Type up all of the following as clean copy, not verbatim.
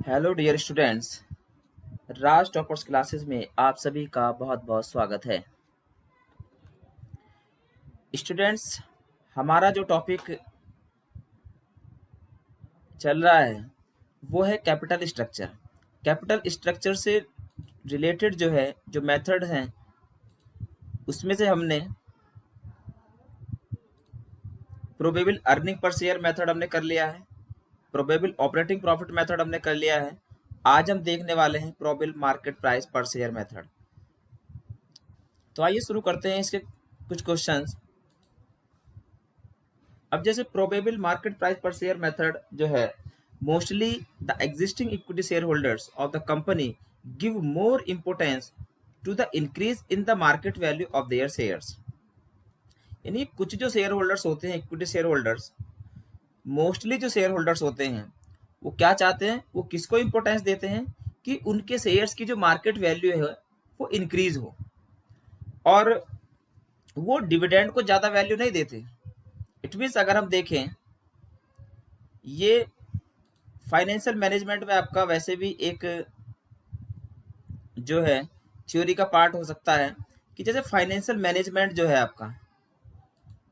Hello dear students. Raj toppers classes में आप सभी का बहुत बहुत स्वागत है। स्टूडेंट्स, हमारा जो टॉपिक चल रहा है वो है कैपिटल स्ट्रक्चर। कैपिटल स्ट्रक्चर से रिलेटेड जो मेथड हैं उसमें से हमने probable earning per share method हमने कर लिया है, प्रोबेबल ऑपरेटिंग प्रॉफिट मेथड हमने कर लिया है। आज हम देखने वाले हैं probable market price per share method. तो आइए शुरू करते हैं इसके कुछ क्वेश्चंस। अब जैसे probable market price per share method जो है, mostly the existing equity shareholders of the company give more importance to the increase in the market value of their shares. यानी कुछ जो शेयर होल्डर्स होते हैं, equity shareholders, mostly जो shareholders होते हैं वो क्या चाहते हैं, वो किसको इम्पोर्टेंस देते हैं कि उनके शेयर्स की जो मार्केट वैल्यू है वो इंक्रीज हो, और वो डिविडेंड को ज्यादा वैल्यू नहीं देते। इट मीन्स अगर हम देखें, ये फाइनेंशियल मैनेजमेंट में आपका वैसे भी एक जो है थ्योरी का पार्ट हो सकता है कि जैसे फाइनेंशियल मैनेजमेंट जो है आपका,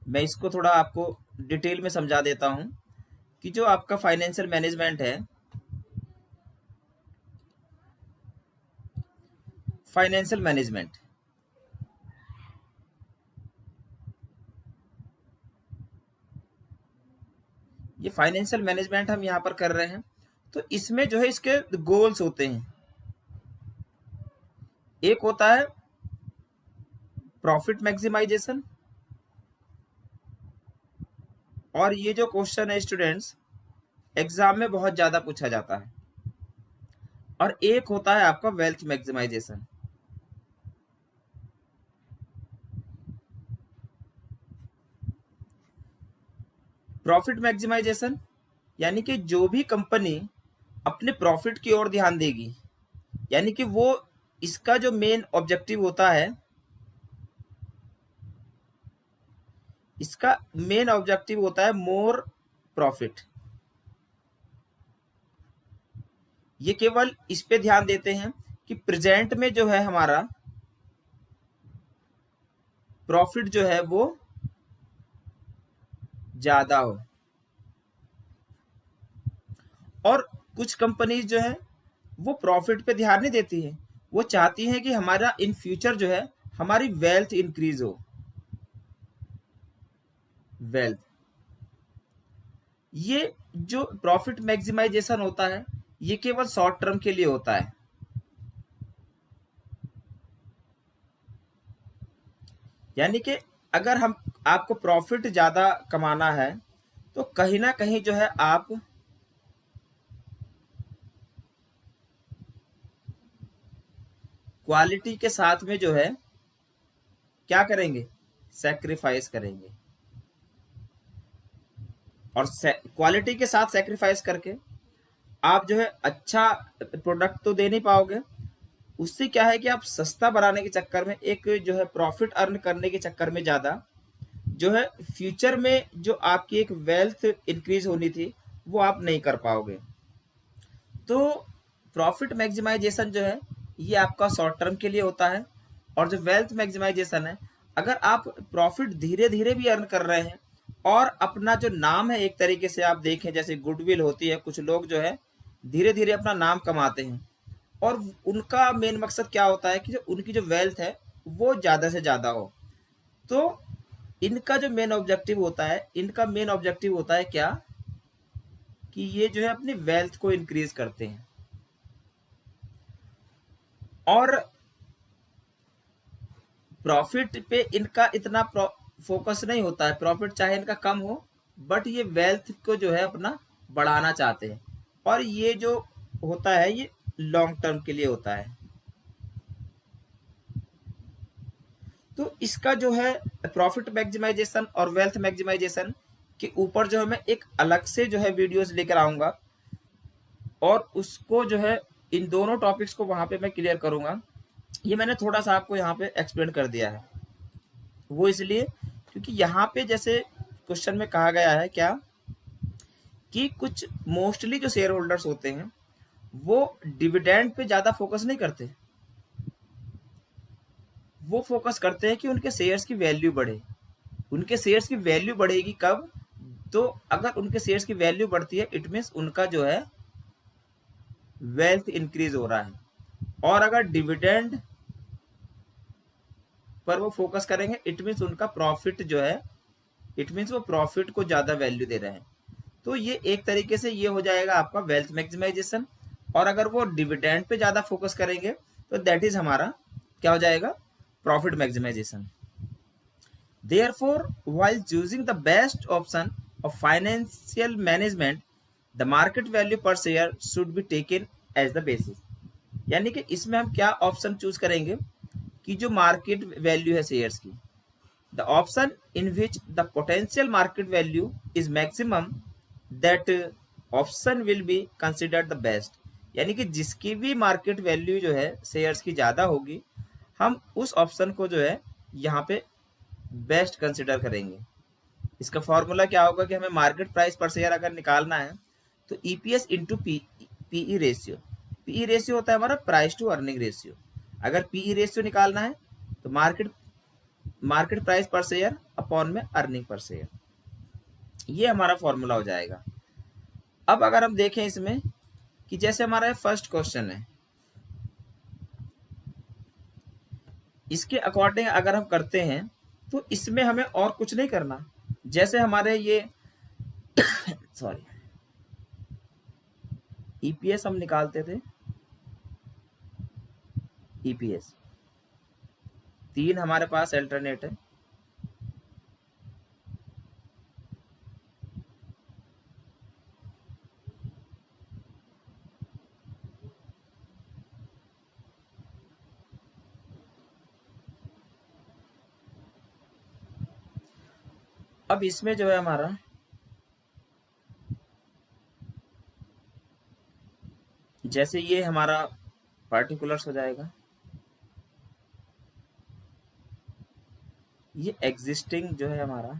मैं इसको थोड़ा आपको डिटेल में समझा देता हूं कि जो आपका फाइनेंशियल मैनेजमेंट है, फाइनेंशियल मैनेजमेंट ये फाइनेंशियल मैनेजमेंट हम यहाँ पर कर रहे हैं। तो इसमें जो है इसके गोल्स होते हैं। एक होता है प्रॉफिट मैक्सिमाइजेशन, और ये जो क्वेश्चन है स्टूडेंट्स एग्जाम में बहुत ज्यादा पूछा जाता है। और एक होता है आपका वेल्थ मैक्सिमाइजेशन। प्रॉफिट मैक्सिमाइजेशन यानी कि जो भी कंपनी अपने प्रॉफिट की ओर ध्यान देगी, यानी कि वो इसका जो मेन ऑब्जेक्टिव होता है, इसका मेन ऑब्जेक्टिव होता है मोर प्रॉफिट। ये केवल इस पे ध्यान देते हैं कि प्रेजेंट में जो है हमारा प्रॉफिट जो है वो ज्यादा हो। और कुछ कंपनीज जो है वो प्रॉफिट पे ध्यान नहीं देती है, वो चाहती है कि हमारा इन फ्यूचर जो है हमारी वेल्थ इंक्रीज हो। वेल्थ, ये जो प्रॉफिट मैक्सिमाइजेशन होता है ये केवल शॉर्ट टर्म के लिए होता है। यानी कि अगर हम आपको प्रॉफिट ज्यादा कमाना है तो कहीं ना कहीं जो है आप क्वालिटी के साथ में जो है क्या करेंगे, सेक्रीफाइस करेंगे। और क्वालिटी के साथ सेक्रीफाइस करके आप जो है अच्छा प्रोडक्ट तो दे नहीं पाओगे। उससे क्या है कि आप सस्ता बनाने के चक्कर में, एक जो है प्रॉफिट अर्न करने के चक्कर में ज्यादा जो है फ्यूचर में जो आपकी एक वेल्थ इंक्रीज होनी थी वो आप नहीं कर पाओगे। तो प्रॉफिट मैक्सिमाइजेशन जो है ये आपका शॉर्ट टर्म के लिए होता है। और जो वेल्थ मैक्सिमाइजेशन है, अगर आप प्रॉफिट धीरे धीरे भी अर्न कर रहे हैं और अपना जो नाम है, एक तरीके से आप देखें जैसे गुडविल होती है, कुछ लोग जो है धीरे धीरे अपना नाम कमाते हैं, और उनका मेन मकसद क्या होता है कि जो उनकी जो वेल्थ है वो ज्यादा से ज्यादा हो। तो इनका जो मेन ऑब्जेक्टिव होता है, इनका मेन ऑब्जेक्टिव होता है क्या, कि ये जो है अपनी वेल्थ को इंक्रीज करते हैं। और प्रॉफिट पे इनका इतना फोकस नहीं होता है, प्रॉफिट चाहे इनका कम हो, बट ये वेल्थ को जो है अपना बढ़ाना चाहते हैं। और ये जो होता है ये लॉन्ग टर्म के लिए होता है। तो इसका जो है प्रॉफिट मैक्सिमाइजेशन और वेल्थ मैक्सिमाइजेशन के ऊपर जो है मैं एक अलग से जो है वीडियोस लेकर आऊंगा, और उसको जो है इन दोनों टॉपिक्स को वहां पे मैं क्लियर करूंगा। ये मैंने थोड़ा सा आपको यहाँ पे एक्सप्लेन कर दिया है, वो इसलिए क्योंकि यहाँ पे जैसे क्वेश्चन में कहा गया है क्या, कि कुछ मोस्टली जो शेयर होल्डर्स होते हैं वो डिविडेंड पे ज्यादा फोकस नहीं करते, वो फोकस करते हैं कि उनके शेयर्स की वैल्यू बढ़े। उनके शेयर्स की वैल्यू बढ़ेगी कब? तो अगर उनके शेयर्स की वैल्यू बढ़ती है इट मीन्स उनका जो है वेल्थ इंक्रीज हो रहा है। और अगर डिविडेंड पर वो फोकस करेंगे इट मीन्स उनका प्रॉफिट जो है, इट मीन्स वो प्रॉफिट को ज्यादा वैल्यू दे रहे हैं। तो ये एक तरीके से ये हो जाएगा आपका वेल्थ मैक्सिमाइजेशन। और अगर वो डिविडेंड पे ज्यादा फोकस करेंगे तो दैट इज हमारा क्या हो जाएगा? Profit maximisation. Therefore, while choosing the best option of financial management, the market value per share should be taken as the basis। यानी कि इसमें हम क्या ऑप्शन चूज करेंगे कि जो मार्केट वैल्यू है शेयर्स की, the option in which the potential market value is maximum, that option will be considered the best. यानी कि जिसकी भी मार्केट वैल्यू जो है शेयर्स की ज्यादा होगी, हम उस ऑप्शन को जो है यहाँ पे बेस्ट कंसिडर करेंगे। इसका फॉर्मूला क्या होगा कि हमें मार्केट प्राइस पर शेयर अगर निकालना है तो EPS into PE ratio. PE ratio होता है हमारा प्राइस टू अर्निंग रेशियो। अगर पीई रेशियो निकालना है तो market price per share upon में अर्निंग पर शेयर, ये हमारा फॉर्मूला हो जाएगा। अब अगर हम देखें इसमें कि जैसे हमारा फर्स्ट क्वेश्चन है, इसके अकॉर्डिंग अगर हम करते हैं तो इसमें हमें और कुछ नहीं करना। जैसे हमारे ये सॉरी ईपीएस हम निकालते थे, ईपीएस 3 हमारे पास अल्टरनेट है। अब इसमें जो है हमारा जैसे ये हमारा पार्टिकुलर्स हो जाएगा, ये एग्जिस्टिंग जो है हमारा,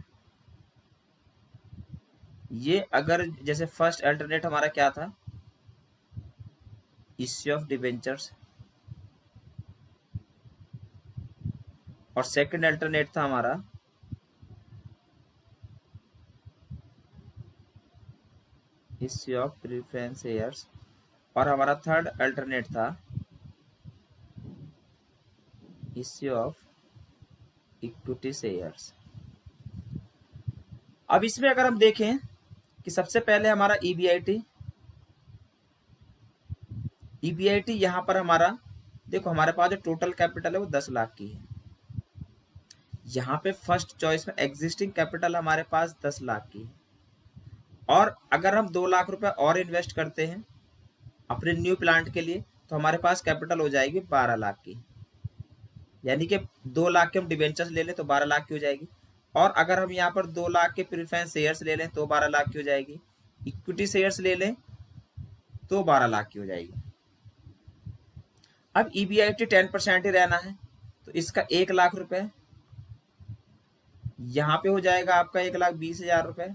ये अगर जैसे फर्स्ट अल्टरनेट हमारा क्या था, इश्यू ऑफ डिबेंचर्स, और सेकंड अल्टरनेट था हमारा इश्यू ऑफ प्रेफरेंस शेयर्स, और हमारा थर्ड अल्टरनेट था इश्यू ऑफ इक्विटी शेयर्स। अब इसमें अगर हम देखें कि सबसे पहले हमारा ईबीआईटी, ईबीआईटी यहाँ पर हमारा देखो हमारे पास जो टोटल कैपिटल है वो 10 लाख की है। यहाँ पे फर्स्ट चॉइस में एग्जिस्टिंग कैपिटल हमारे पास 10 लाख की है, और अगर हम 2 लाख रुपए और इन्वेस्ट करते हैं अपने न्यू प्लांट के लिए तो हमारे पास कैपिटल हो जाएगी 12 लाख की। यानी कि 2 लाख के हम डिवेंचर्स ले लें तो 12 लाख की हो जाएगी, और अगर हम यहाँ पर 2 लाख के प्रीफरेंस शेयर्स ले लें तो 12 लाख की हो जाएगी, इक्विटी शेयर्स ले लें तो 12 लाख की हो जाएगी। अब ईबीआईटी 10% ही रहना है तो इसका 1 लाख रुपए यहाँ पे हो जाएगा आपका 1,20,000 रुपए,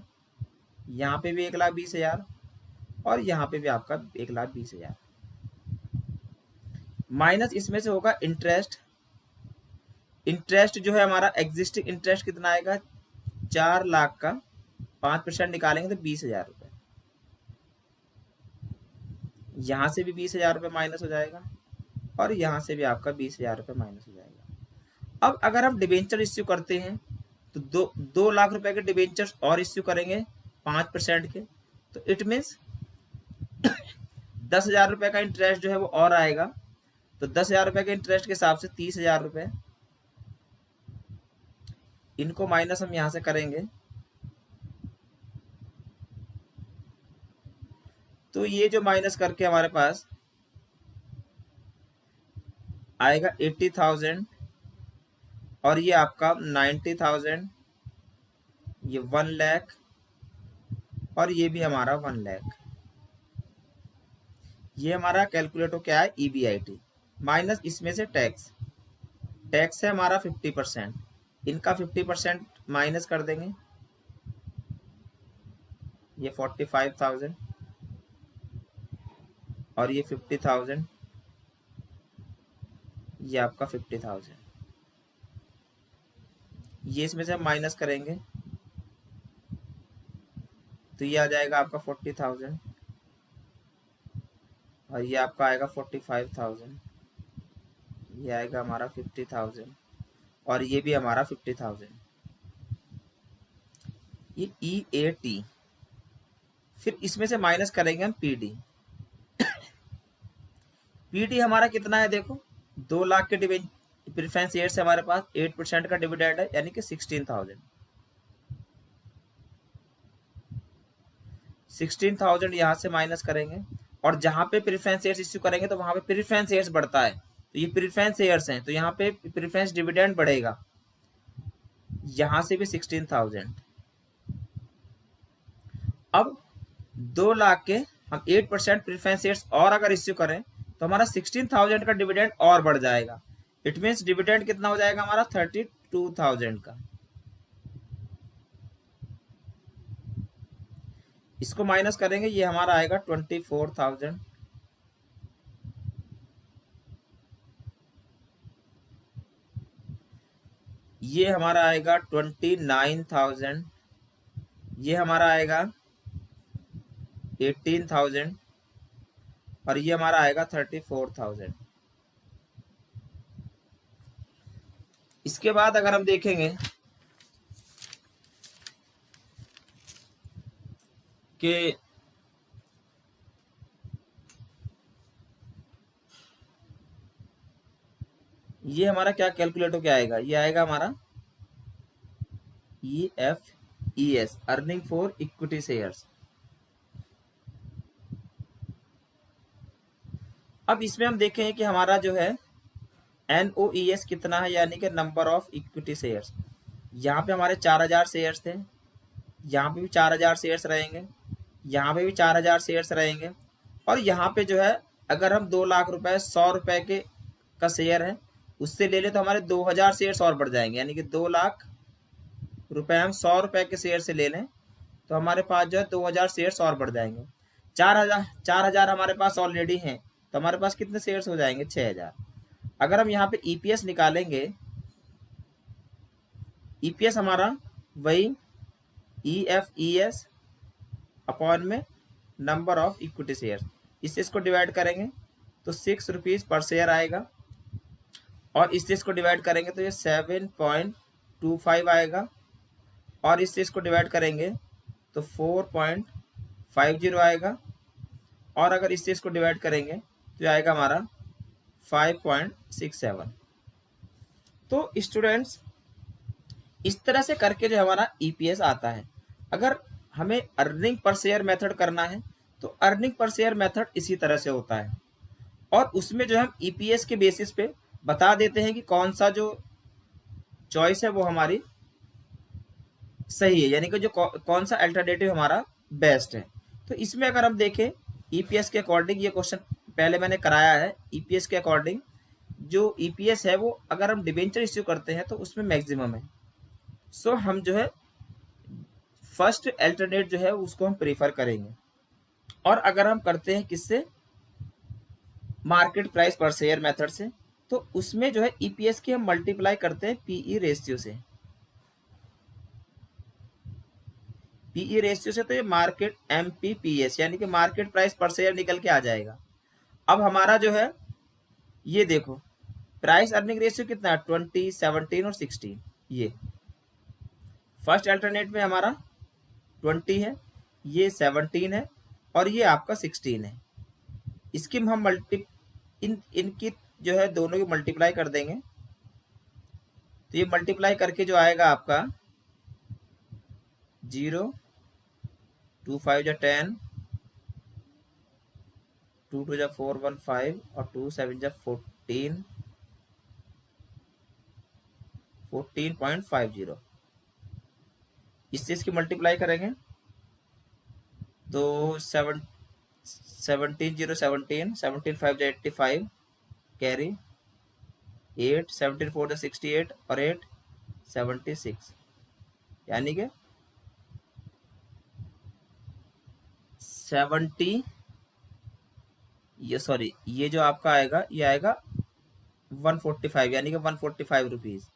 यहाँ पे भी 1,20,000, और यहाँ पे भी आपका 1,20,000, माइनस इसमें से होगा इंटरेस्ट। इंटरेस्ट जो है हमारा एग्जिस्टिंग इंटरेस्ट कितना आएगा, 4 लाख का 5% निकालेंगे तो 20,000 रुपए, यहाँ से भी 20,000 रुपए माइनस हो जाएगा, और यहाँ से भी आपका 20,000 रुपए माइनस हो जाएगा। अब अगर हम डिबेंचर इश्यू करते हैं तो 2 लाख रुपए के डिबेंचर्स और इश्यू करेंगे 5% के, तो इट मीन्स 10,000 रुपए का इंटरेस्ट जो है वो और आएगा। तो 10,000 रुपए के इंटरेस्ट के हिसाब से 30,000 रुपए, इनको माइनस हम यहां से करेंगे तो ये जो माइनस करके हमारे पास आएगा 80,000, और ये आपका 90,000, ये 1 लाख, और ये भी हमारा 1 लाख। ये हमारा कैलकुलेट हो क्या है, ईबीआईटी माइनस इसमें से टैक्स। टैक्स है हमारा 50%, इनका 50% माइनस कर देंगे, ये 45,000, और ये 50,000, ये आपका 50,000। ये इसमें से हम माइनस करेंगे तो ये आ जाएगा आपका 40,000 और ये आपका आएगा 45,000, ये आएगा हमारा 50,000 और ये भी हमारा 50,000। ये EAT। फिर इसमें से माइनस करेंगे हम PD। PD हमारा कितना है देखो, 2 लाख के प्रेफरेंस शेयर से हमारे पास 8% का डिविडेंड है, यानी कि 16,000 यहाँ से माइनस करेंगे। और जहां पे प्रेफरेंस शेयर्स इश्यू करेंगे तो वहां पे प्रेफरेंस शेयर्स बढ़ता है, तो ये प्रेफरेंस शेयर्स हैं, तो यहाँ पे प्रेफरेंस डिविडेंड बढ़ेगा, यहां से भी 16,000। अब 2 लाख के हम 8% प्रेफरेंस शेयर्स और अगर इश्यू करें तो हमारा 16,000 का डिविडेंड और बढ़ जाएगा। इट मीन्स डिविडेंड कितना हो जाएगा हमारा 32,000 का। इसको माइनस करेंगे, ये हमारा आएगा 24,000। ये हमारा आएगा 29,000। ये हमारा आएगा 18,000 और ये हमारा आएगा 34,000। इसके बाद अगर हम देखेंगे कि ये हमारा क्या कैलकुलेट हो क्या आएगा, ये आएगा हमारा EFES, earning for equity shares. अब इसमें हम देखें कि हमारा जो है NOES कितना है, यानी कि नंबर ऑफ इक्विटी शेयर्स। यहाँ पे हमारे 4,000 शेयर्स थे, यहाँ पे भी 4,000 शेयर्स रहेंगे, यहाँ पे भी 4,000 शेयर्स रहेंगे, और यहाँ पे जो है अगर हम 2 लाख रुपए 100 रुपए के का शेयर है उससे ले ले तो हमारे 2,000 शेयर्स और बढ़ जाएंगे, यानी कि 2 लाख रुपए हम 100 रुपए के शेयर से ले लें तो हमारे पास जो है 2,000 शेयर्स और बढ़ जाएंगे। 4,000 हमारे पास ऑलरेडी हैं, तो हमारे पास कितने शेयर्स हो जाएंगे, 6,000। अगर हम यहाँ पे EPS निकालेंगे, EPS हमारा वही EFES अपॉन में नंबर ऑफ इक्विटी शेयर, इससे इसको डिवाइड करेंगे तो 6 रुपीज पर शेयर आएगा, और इससे इसको डिवाइड करेंगे तो ये 7.25 आएगा, और इससे इसको डिवाइड करेंगे तो 4.50 आएगा, और अगर इससे इसको डिवाइड करेंगे तो आएगा हमारा 5.67। तो स्टूडेंट्स इस तरह से करके जो हमारा EPS आता है। अगर हमें अर्निंग पर शेयर मेथड करना है तो अर्निंग पर शेयर मेथड इसी तरह से होता है, और उसमें जो हम EPS के बेसिस पे बता देते हैं कि कौन सा जो चॉइस है वो हमारी सही है, यानी कि जो कौन सा अल्टरनेटिव हमारा बेस्ट है। तो इसमें अगर हम देखें EPS के अकॉर्डिंग, ये क्वेश्चन पहले मैंने कराया है, EPS के अकॉर्डिंग जो EPS है वो अगर हम डिबेंचर इश्यू करते हैं तो उसमें मैक्सिमम है। सो हम जो है फर्स्ट अल्टरनेट जो है उसको हम प्रीफर करेंगे। और अगर हम करते हैं किससे, market price per share method से, तो उसमें जो है EPS की हम मल्टीप्लाई करते हैं PE रेशियो से। PE रेशियो से तो ये मार्केट MPPS यानी कि मार्केट प्राइस पर शेयर निकल के आ जाएगा। अब हमारा जो है ये देखो प्राइस अर्निंग रेशियो कितना है, 20, 17 और 16। ये फर्स्ट अल्टरनेट में हमारा 20 है, ये 17 है, और ये आपका 16 है। इसकी हम इनकी जो है दोनों की मल्टीप्लाई कर देंगे, तो ये मल्टीप्लाई करके जो आएगा आपका 0, 2 5 जा 10, 2 2 जा 4 1 5 और 2 7 जा 14, 14.50। इससे इसकी मल्टीप्लाई करेंगे तो 17 0 17, 17 5 जा 85, कैरी 8, 17 4 जा 68 और 8 76, यानी कि 70 ये जो आपका आएगा, ये आएगा 145, यानी कि 145 रुपीज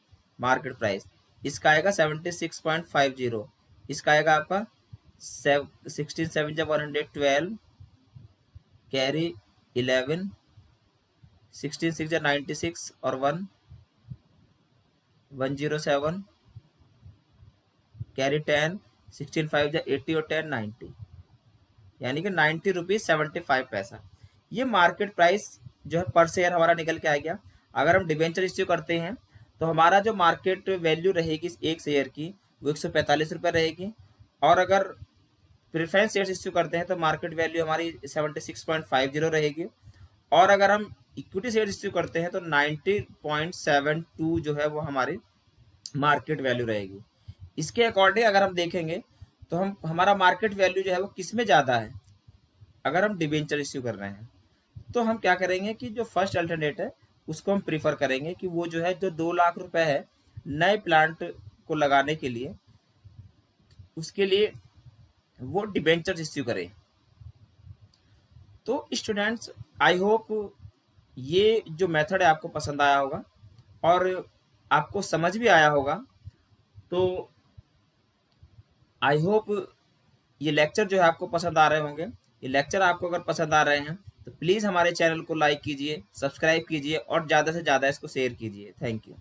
मार्केट प्राइस। इसका आएगा 76.50। इसका आएगा आपका 16 7 जब 112 कैरी 11, 16 6 जब 96 और 107 कैरी 10, 16 5 जब 80 और 10 90, यानी कि 90 रुपीज 75 पैसा। ये मार्केट प्राइस जो है पर शेयर हमारा निकल के आ गया। अगर हम डिबेंचर इश्यू करते हैं तो हमारा जो मार्केट वैल्यू रहेगी एक शेयर की वो 145 रुपये रहेगी, और अगर प्रेफरेंस शेयर्स इश्यू करते हैं तो मार्केट वैल्यू हमारी 76.50 रहेगी, और अगर हम इक्विटी शेयर इश्यू करते हैं तो 90.72 जो है वो हमारी मार्केट वैल्यू रहेगी। इसके अकॉर्डिंग अगर हम देखेंगे तो हमारा मार्केट वैल्यू जो है वो किस में ज़्यादा है, अगर हम डिबेंचर इश्यू कर रहे हैं तो हम क्या करेंगे कि जो फर्स्ट अल्टरनेट है उसको हम प्रीफर करेंगे कि वो जो है जो 2 लाख रुपए है नए प्लांट को लगाने के लिए, उसके लिए वो डिबेंचर इश्यू करें। तो स्टूडेंट्स, आई होप ये जो मेथड है आपको पसंद आया होगा और आपको समझ भी आया होगा। तो आई होप ये लेक्चर जो है आपको पसंद आ रहे होंगे। ये लेक्चर आपको अगर पसंद आ रहे हैं तो प्लीज़ हमारे चैनल को लाइक कीजिए, सब्सक्राइब कीजिए और ज़्यादा से ज़्यादा इसको शेयर कीजिए। Thank you.